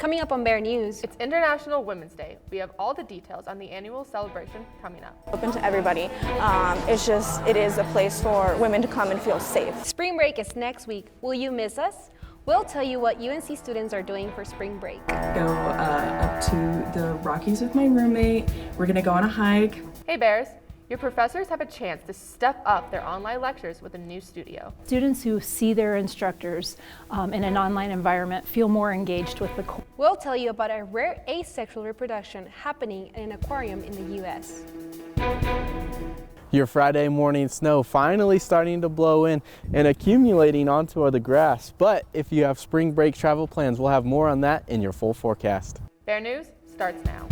Coming up on Bear News. It's International Women's Day. We have all the details on the annual celebration coming up. Open to everybody. It is a place for women to come and feel safe. Spring break is next week. Will you miss us? We'll tell you what UNC students are doing for spring break. Go up to the Rockies with my roommate. We're gonna go on a hike. Hey Bears, your professors have a chance to step up their online lectures with a new studio. Students who see their instructors in an online environment feel more engaged with the course. We'll tell you about a rare asexual reproduction happening in an aquarium in the US. Your Friday morning snow finally starting to blow in and accumulating onto the grass. But if you have spring break travel plans, we'll have more on that in your full forecast. Bear News starts now.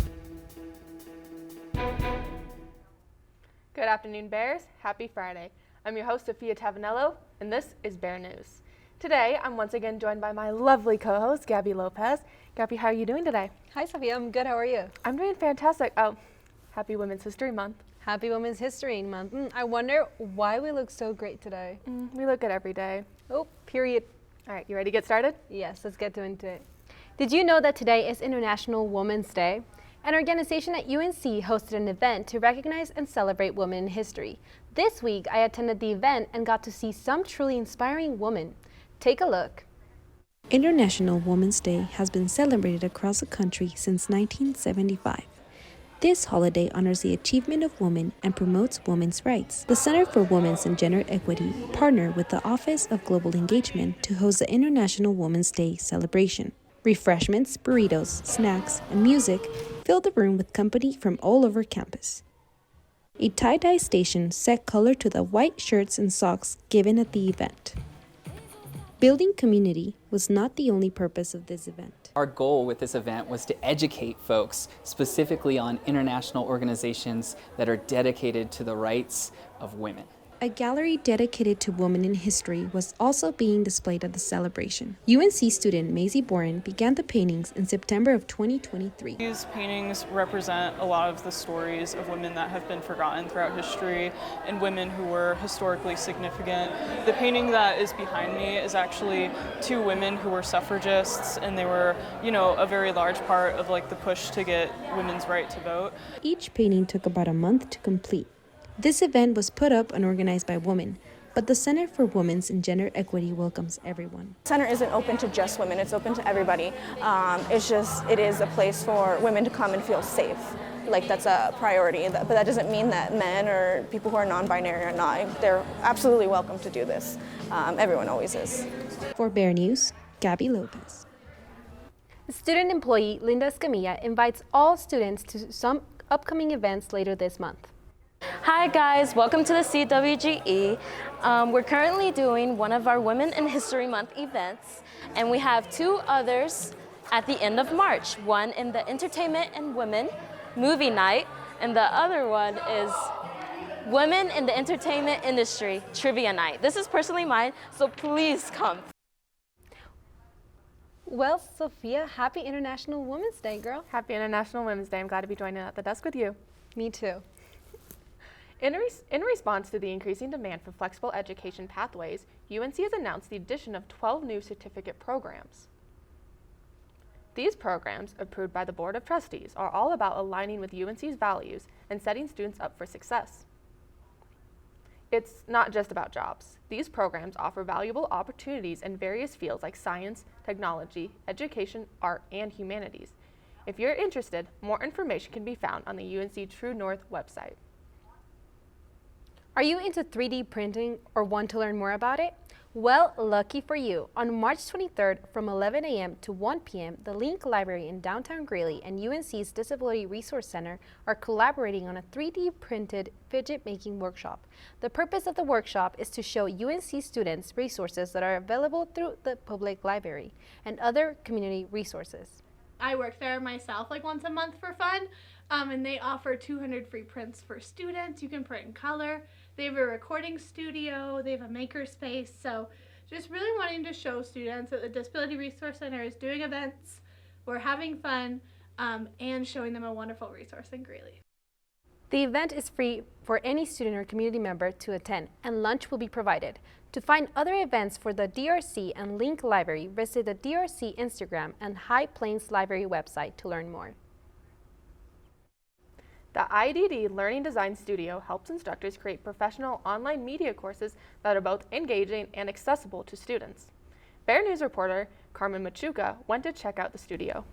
Good afternoon, Bears. Happy Friday. I'm your host, Sophia Tavanello, and this is Bear News. Today, I'm once again joined by my lovely co-host, Gabby Lopez. Gabby, how are you doing today? Hi, Sophia. I'm good. How are you? I'm doing fantastic. Oh, happy Women's History Month. Happy Women's History Month. I wonder why we look so great today. We look good every day. Oh, period. All right, you ready to get started? Yes, let's get into it. Did you know that today is International Women's Day? An organization at UNC hosted an event to recognize and celebrate women in history. This week, I attended the event and got to see some truly inspiring women. Take a look. International Women's Day has been celebrated across the country since 1975. This holiday honors the achievement of women and promotes women's rights. The Center for Women's and Gender Equity partnered with the Office of Global Engagement to host the International Women's Day celebration. Refreshments, burritos, snacks, and music filled the room with company from all over campus. A tie-dye station set color to the white shirts and socks given at the event. Building community was not the only purpose of this event. Our goal with this event was to educate folks specifically on international organizations that are dedicated to the rights of women. A gallery dedicated to women in history was also being displayed at the celebration. UNC student Maisie Boren began the paintings in September of 2023. These paintings represent a lot of the stories of women that have been forgotten throughout history and women who were historically significant. The painting that is behind me is actually two women who were suffragists, and they were, a very large part of the push to get women's right to vote. Each painting took about a month to complete. This event was put up and organized by women, but the Center for Women's and Gender Equity welcomes everyone. The center isn't open to just women, it's open to everybody. It is a place for women to come and feel safe. That's a priority, but that doesn't mean that men or people who are non-binary are not. They're absolutely welcome to do this. Everyone always is. For Bear News, Gabby Lopez. Student employee Linda Escamilla invites all students to some upcoming events later this month. Hi guys, welcome to the CWGE. We're currently doing one of our Women in History Month events, and we have two others at the end of March. One in the Entertainment and Women Movie Night, and the other one is Women in the Entertainment Industry Trivia Night. This is personally mine, so please come. Well, Sophia, happy International Women's Day, girl. Happy International Women's Day. I'm glad to be joining at the desk with you. Me too. In response to the increasing demand for flexible education pathways, UNC has announced the addition of 12 new certificate programs. These programs, approved by the Board of Trustees, are all about aligning with UNC's values and setting students up for success. It's not just about jobs. These programs offer valuable opportunities in various fields like science, technology, education, art, and humanities. If you're interested, more information can be found on the UNC True North website. Are you into 3D printing or want to learn more about it? Well, lucky for you, on March 23rd from 11 a.m. to 1 p.m., the Link Library in downtown Greeley and UNC's Disability Resource Center are collaborating on a 3D printed fidget making workshop. The purpose of the workshop is to show UNC students resources that are available through the public library and other community resources. I work there myself once a month for fun, and they offer 200 free prints for students. You can print in color. They have a recording studio, they have a maker space, so just really wanting to show students that the Disability Resource Center is doing events, we're having fun, and showing them a wonderful resource in Greeley. The event is free for any student or community member to attend, and lunch will be provided. To find other events for the DRC and Link Library, visit the DRC Instagram and High Plains Library website to learn more. The IDD Learning Design Studio helps instructors create professional online media courses that are both engaging and accessible to students. Bear News reporter Carmen Machuca went to check out the studio.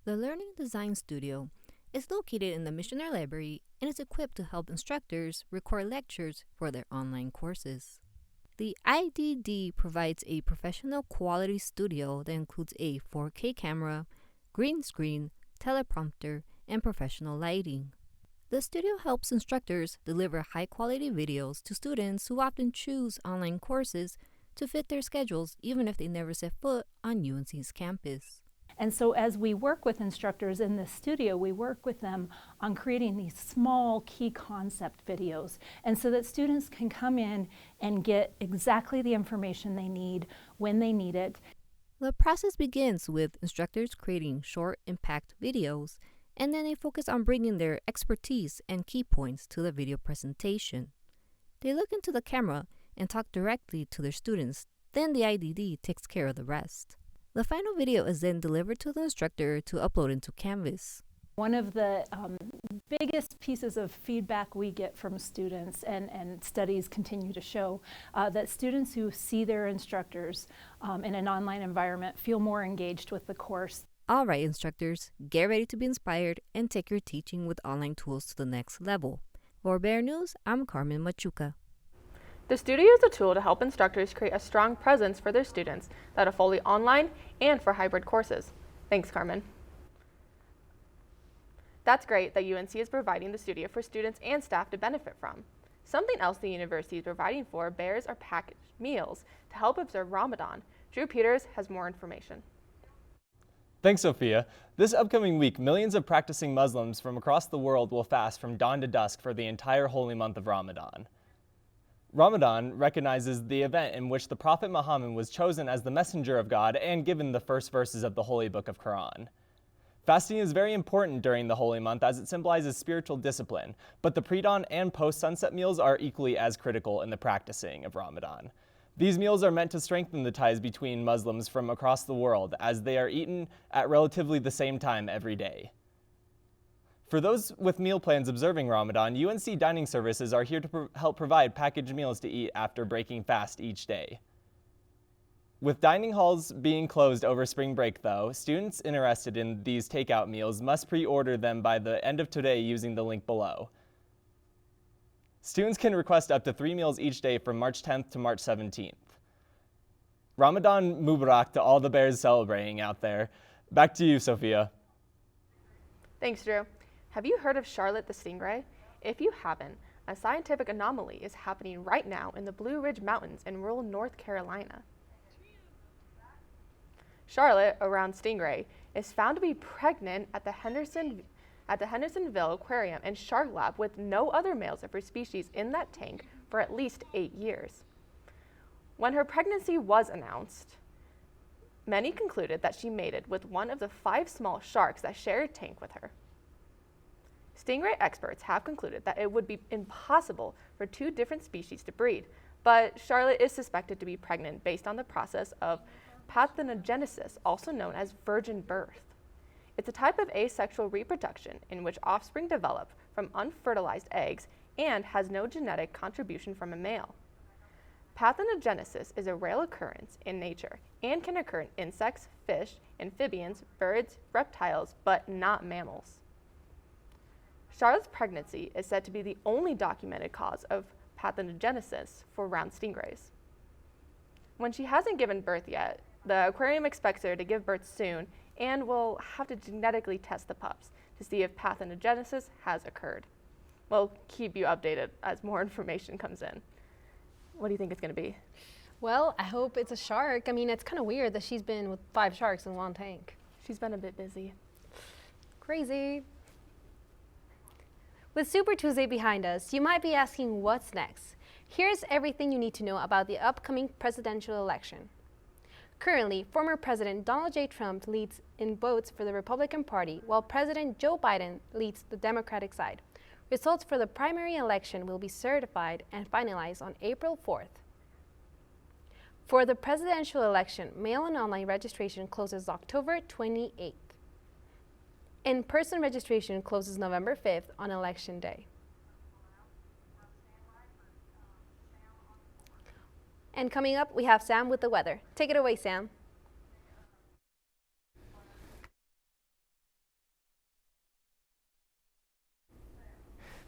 The Learning Design Studio is located in the Missionary Library and is equipped to help instructors record lectures for their online courses. The IDD provides a professional quality studio that includes a 4K camera, green screen, teleprompter, and professional lighting. The studio helps instructors deliver high-quality videos to students who often choose online courses to fit their schedules even if they never set foot on UNC's campus. And so as we work with instructors in this studio, we work with them on creating these small key concept videos, and so that students can come in and get exactly the information they need when they need it. The process begins with instructors creating short impact videos, and then they focus on bringing their expertise and key points to the video presentation. They look into the camera and talk directly to their students, then the IDD takes care of the rest. The final video is then delivered to the instructor to upload into Canvas. One of the biggest pieces of feedback we get from students, and studies continue to show, that students who see their instructors in an online environment feel more engaged with the course. All right, instructors, get ready to be inspired and take your teaching with online tools to the next level. For Bear News, I'm Carmen Machuca. The studio is a tool to help instructors create a strong presence for their students that are fully online and for hybrid courses. Thanks, Carmen. That's great that UNC is providing the studio for students and staff to benefit from. Something else the university is providing for Bears are packaged meals to help observe Ramadan. Drew Peters has more information. Thanks, Sophia. This upcoming week, millions of practicing Muslims from across the world will fast from dawn to dusk for the entire holy month of Ramadan. Ramadan recognizes the event in which the Prophet Muhammad was chosen as the messenger of God and given the first verses of the Holy Book of Quran. Fasting is very important during the holy month as it symbolizes spiritual discipline, but the pre-dawn and post-sunset meals are equally as critical in the practicing of Ramadan. These meals are meant to strengthen the ties between Muslims from across the world as they are eaten at relatively the same time every day. For those with meal plans observing Ramadan, UNC dining services are here to help provide packaged meals to eat after breaking fast each day. With dining halls being closed over spring break though, students interested in these takeout meals must pre-order them by the end of today using the link below. Students can request up to 3 meals each day from March 10th to March 17th. Ramadan Mubarak to all the Bears celebrating out there. Back to you, Sophia. Thanks, Drew. Have you heard of Charlotte the stingray? If you haven't, a scientific anomaly is happening right now in the Blue Ridge Mountains in rural North Carolina. Charlotte, a round stingray, is found to be pregnant at the Hendersonville Aquarium and Shark Lab with no other males of her species in that tank for at least 8 years. When her pregnancy was announced, many concluded that she mated with one of the 5 small sharks that share a tank with her. Stingray experts have concluded that it would be impossible for 2 different species to breed, but Charlotte is suspected to be pregnant based on the process of parthenogenesis, also known as virgin birth. It's a type of asexual reproduction in which offspring develop from unfertilized eggs and has no genetic contribution from a male. Parthenogenesis is a rare occurrence in nature and can occur in insects, fish, amphibians, birds, reptiles, but not mammals. Charlotte's pregnancy is said to be the only documented cause of parthenogenesis for round stingrays. When she hasn't given birth yet, the aquarium expects her to give birth soon and will have to genetically test the pups to see if parthenogenesis has occurred. We'll keep you updated as more information comes in. What do you think it's going to be? Well, I hope it's a shark. I mean, it's kind of weird that she's been with 5 sharks in one tank. She's been a bit busy. Crazy. With Super Tuesday behind us, you might be asking what's next. Here's everything you need to know about the upcoming presidential election. Currently, former President Donald J. Trump leads in votes for the Republican Party, while President Joe Biden leads the Democratic side. Results for the primary election will be certified and finalized on April 4th. For the presidential election, mail and online registration closes October 28th. In-person registration closes November 5th on Election Day. And coming up, we have Sam with the weather. Take it away, Sam.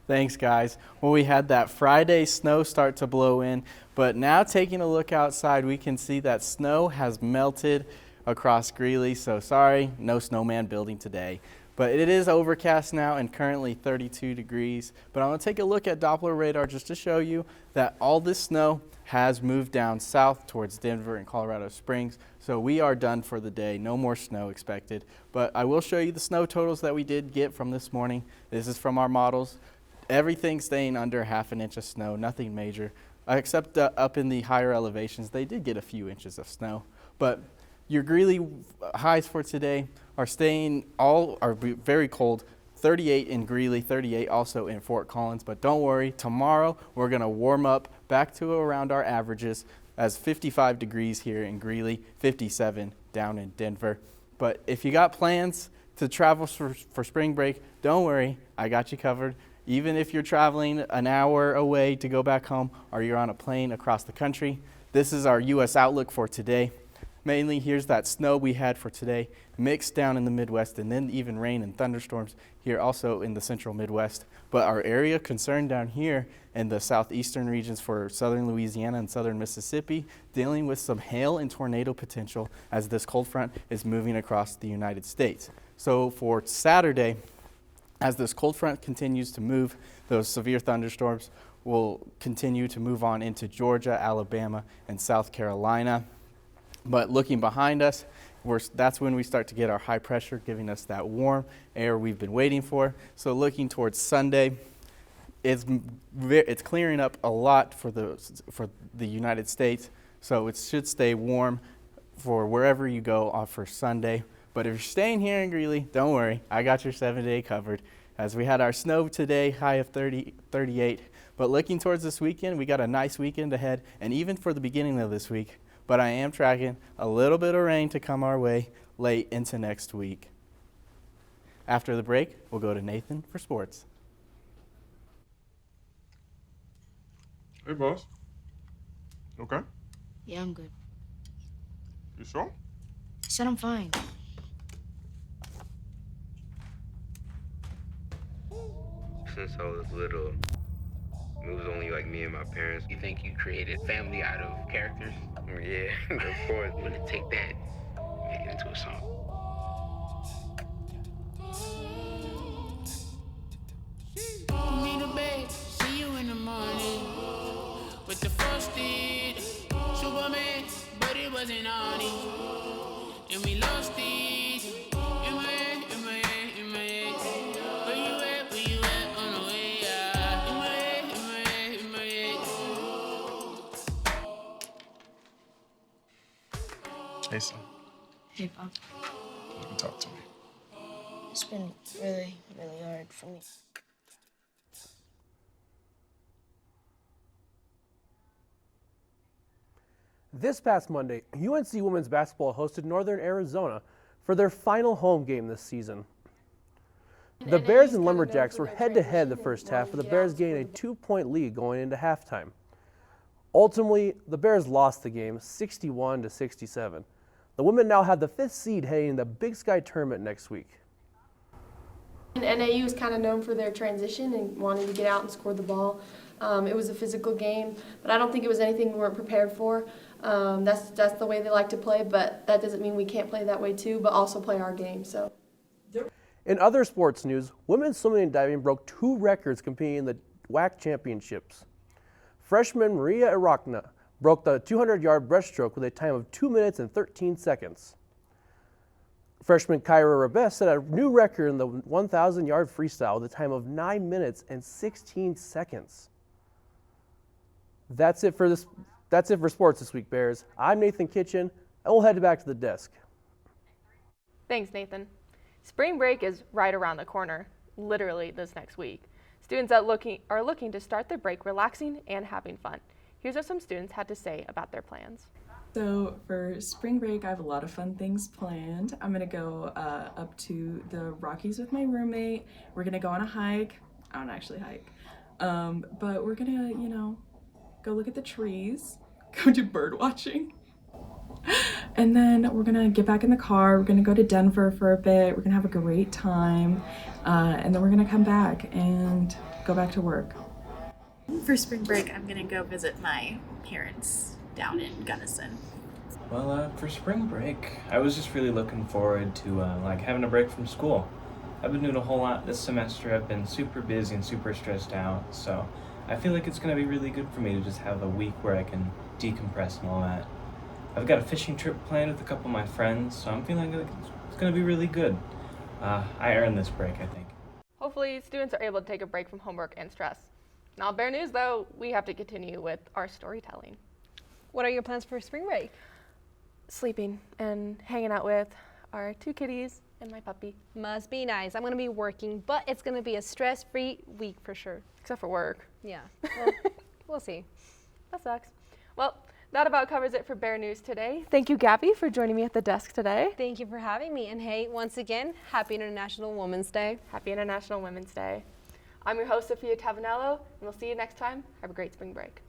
Thanks, guys. Well, we had that Friday snow start to blow in, but now taking a look outside, we can see that snow has melted across Greeley. So sorry, no snowman building today. But it is overcast now and currently 32 degrees. But I'm going to take a look at Doppler radar just to show you that all this snow has moved down south towards Denver and Colorado Springs. So we are done for the day. No more snow expected. But I will show you the snow totals that we did get from this morning. This is from our models. Everything staying under ½ inch of snow, nothing major, except up in the higher elevations. They did get a few inches of snow. But your Greeley highs for today are very cold. 38 in Greeley, 38 also in Fort Collins. But don't worry, tomorrow we're going to warm up back to around our averages as 55 degrees here in Greeley, 57 down in Denver. But if you got plans to travel for spring break, don't worry, I got you covered. Even if you're traveling an hour away to go back home or you're on a plane across the country, this is our U.S. outlook for today. Mainly, here's that snow we had for today, mixed down in the Midwest, and then even rain and thunderstorms here also in the central Midwest. But our area concern down here in the southeastern regions for southern Louisiana and southern Mississippi, dealing with some hail and tornado potential as this cold front is moving across the United States. So for Saturday, as this cold front continues to move, those severe thunderstorms will continue to move on into Georgia, Alabama, and South Carolina. But looking behind us, that's when we start to get our high pressure, giving us that warm air we've been waiting for. So looking towards Sunday, it's clearing up a lot for the United States. So it should stay warm for wherever you go for Sunday. But if you're staying here in Greeley, don't worry, I got your 7-day covered. As we had our snow today, high of 38. But looking towards this weekend, we got a nice weekend ahead, and even for the beginning of this week. But I am tracking a little bit of rain to come our way late into next week. After the break, we'll go to Nathan for sports. Hey, boss. Okay? Yeah, I'm good. You sure? I said I'm fine. Since I was little, it was only like me and my parents. You think you created family out of characters? Yeah, of course. I'm gonna take that, make it into a song. Me the babe, see you in the morning with the frosted Superman, but it wasn't on it, and we lost it. In my head, in my head, in my head. Where you at on the way out? In my head, in my head, in my head. Hey, son. Hey, Pop. You can talk to me. It's been really, really hard for me. This past Monday, UNC women's basketball hosted Northern Arizona for their final home game this season. The Bears and Lumberjacks were head-to-head the first half, with the Bears gaining a 2-point lead going into halftime. Ultimately, the Bears lost the game 61-67. The women now have the 5th seed heading into the Big Sky tournament next week. And NAU is kind of known for their transition and wanting to get out and score the ball. It was a physical game, but I don't think it was anything we weren't prepared for. That's the way they like to play, but that doesn't mean we can't play that way too, but also play our game. So. In other sports news, women's swimming and diving broke 2 records competing in the WAC championships. Freshman Maria Arachna broke the 200-yard breaststroke with a time of 2 minutes and 13 seconds. Freshman Kyra Rebes set a new record in the 1,000-yard freestyle with a time of 9 minutes and 16 seconds. That's it for sports this week, Bears. I'm Nathan Kitchen. and we'll head back to the desk. Thanks, Nathan. Spring break is right around the corner, literally this next week. Students are looking to start their break relaxing and having fun. Here's what some students had to say about their plans. So for spring break, I have a lot of fun things planned. I'm gonna go up to the Rockies with my roommate. We're gonna go on a hike. I don't actually hike, but we're gonna, go look at the trees, go do bird watching. And then we're gonna get back in the car. We're gonna go to Denver for a bit. We're gonna have a great time. And then we're gonna come back and go back to work. For spring break, I'm gonna go visit my parents down in Gunnison. Well, for spring break, I was just really looking forward to having a break from school. I've been doing a whole lot this semester. I've been super busy and super stressed out, so I feel like it's gonna be really good for me to just have a week where I can decompress and all that. I've got a fishing trip planned with a couple of my friends, so I'm feeling like it's gonna be really good. I earned this break, I think. Hopefully, students are able to take a break from homework and stress. Not bad news, though. We have to continue with our storytelling. What are your plans for spring break? Sleeping and hanging out with our 2 kitties and my puppy. Must be nice. I'm going to be working, but it's going to be a stress-free week for sure. Except for work. Yeah, well, we'll see. That sucks. Well, that about covers it for Bear News today. Thank you, Gabby, for joining me at the desk today. Thank you for having me. And hey, once again, happy International Women's Day. Happy International Women's Day. I'm your host, Sophia Tavanello, and we'll see you next time. Have a great spring break.